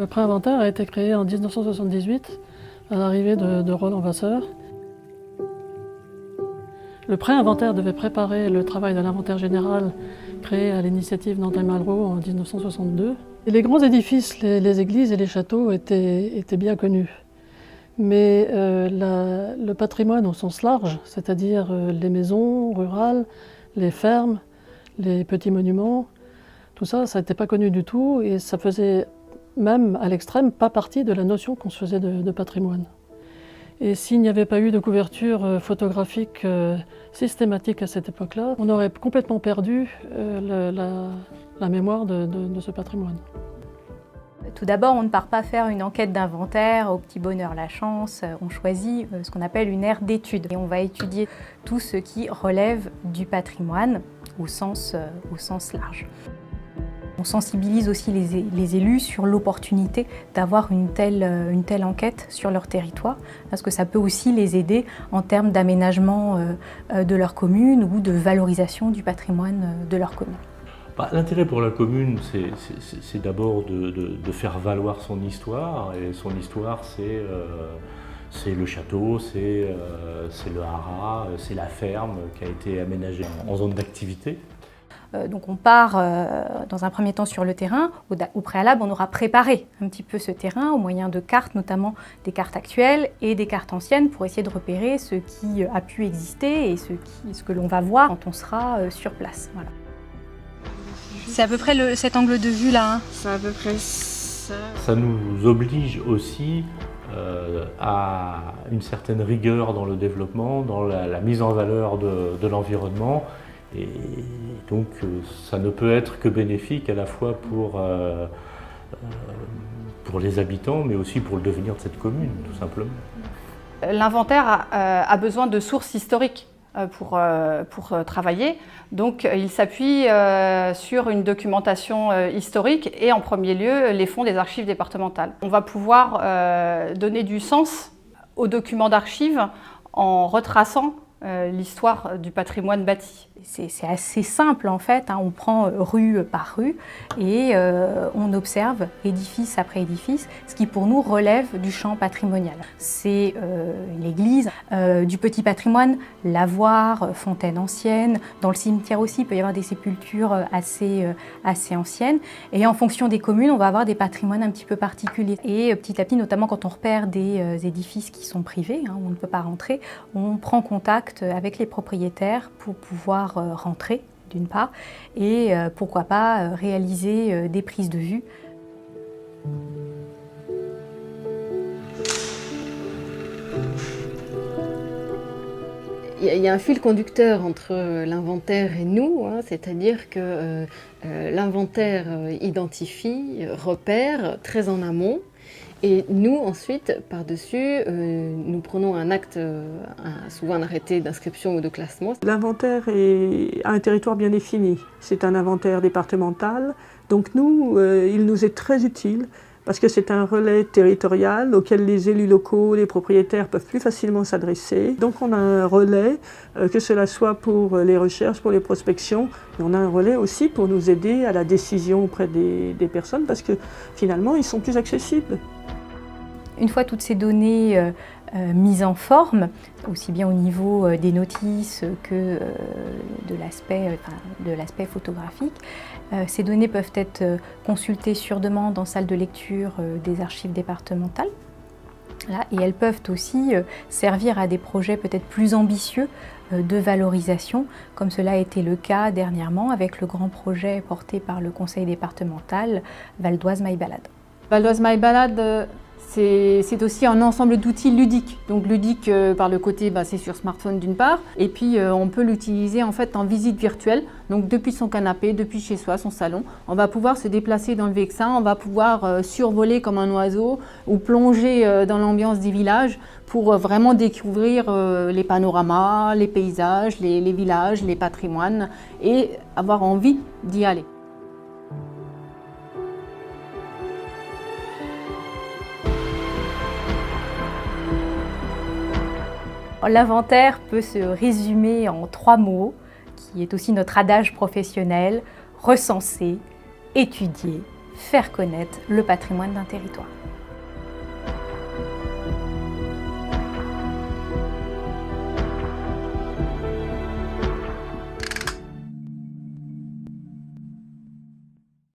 Le pré-inventaire a été créé en 1978 à l'arrivée de Roland Vasseur. Le pré-inventaire devait préparer le travail de l'inventaire général créé à l'initiative Nantin-Malraux en 1962. Et les grands édifices, les églises et les châteaux étaient bien connus. Mais le patrimoine au sens large, c'est-à-dire les maisons rurales, les fermes, les petits monuments, tout ça, ça n'était pas connu du tout et ça faisait même à l'extrême pas partie de la notion qu'on se faisait de patrimoine. Et s'il n'y avait pas eu de couverture photographique systématique à cette époque-là, on aurait complètement perdu la mémoire de ce patrimoine. Tout d'abord, on ne part pas faire une enquête d'inventaire au petit bonheur la chance, on choisit ce qu'on appelle une aire d'étude. Et on va étudier tout ce qui relève du patrimoine au sens large. On sensibilise aussi les élus sur l'opportunité d'avoir une telle enquête sur leur territoire, parce que ça peut aussi les aider en termes d'aménagement de leur commune ou de valorisation du patrimoine de leur commune. L'intérêt pour la commune, c'est d'abord de faire valoir son histoire, et son histoire, c'est le château, c'est le haras, c'est la ferme qui a été aménagée en zone d'activité. Donc on part dans un premier temps sur le terrain. Au préalable, on aura préparé un petit peu ce terrain au moyen de cartes, notamment des cartes actuelles et des cartes anciennes pour essayer de repérer ce qui a pu exister et ce que l'on va voir quand on sera sur place. Voilà. C'est à peu près cet angle de vue là. Hein. C'est à peu près ça. Ça nous oblige aussi à une certaine rigueur dans le développement, dans la mise en valeur de l'environnement. Et donc ça ne peut être que bénéfique à la fois pour les habitants, mais aussi pour le devenir de cette commune, tout simplement. L'inventaire a besoin de sources historiques pour travailler. Donc il s'appuie sur une documentation historique et en premier lieu les fonds des archives départementales. On va pouvoir donner du sens aux documents d'archives en retraçant l'histoire du patrimoine bâti. C'est assez simple en fait, hein. On prend rue par rue et on observe édifice après édifice, ce qui pour nous relève du champ patrimonial. C'est l'église, du petit patrimoine, lavoir, fontaine ancienne, dans le cimetière aussi il peut y avoir des sépultures assez anciennes et en fonction des communes on va avoir des patrimoines un petit peu particuliers. Et petit à petit, notamment quand on repère des édifices qui sont privés, hein, où on ne peut pas rentrer, on prend contact avec les propriétaires pour pouvoir rentrer d'une part et pourquoi pas réaliser des prises de vue. Il y a un fil conducteur entre l'inventaire et nous, hein, c'est-à-dire que l'inventaire identifie, repère très en amont. Et nous, ensuite, par-dessus, nous prenons un acte, souvent un arrêté d'inscription ou de classement. L'inventaire a un territoire bien défini. C'est un inventaire départemental. Donc nous, il nous est très utile parce que c'est un relais territorial auquel les élus locaux, les propriétaires peuvent plus facilement s'adresser. Donc on a un relais, que cela soit pour les recherches, pour les prospections, et on a un relais aussi pour nous aider à la décision auprès des personnes parce que finalement, ils sont plus accessibles. Une fois toutes ces données mises en forme, aussi bien au niveau des notices que de l'aspect photographique, ces données peuvent être consultées sur demande en salle de lecture des archives départementales. Là, et elles peuvent aussi servir à des projets peut-être plus ambitieux de valorisation, comme cela a été le cas dernièrement avec le grand projet porté par le conseil départemental Val d'Oise My Balade. Val d'Oise My Balade, c'est aussi un ensemble d'outils ludiques. Donc ludique par le côté, c'est sur smartphone d'une part, et puis on peut l'utiliser en fait en visite virtuelle. Donc depuis son canapé, depuis chez soi, son salon, on va pouvoir se déplacer dans le Vexin, on va pouvoir survoler comme un oiseau ou plonger dans l'ambiance des villages pour vraiment découvrir les panoramas, les paysages, les villages, les patrimoines et avoir envie d'y aller. L'inventaire peut se résumer en 3 mots, qui est aussi notre adage professionnel: recenser, étudier, faire connaître le patrimoine d'un territoire.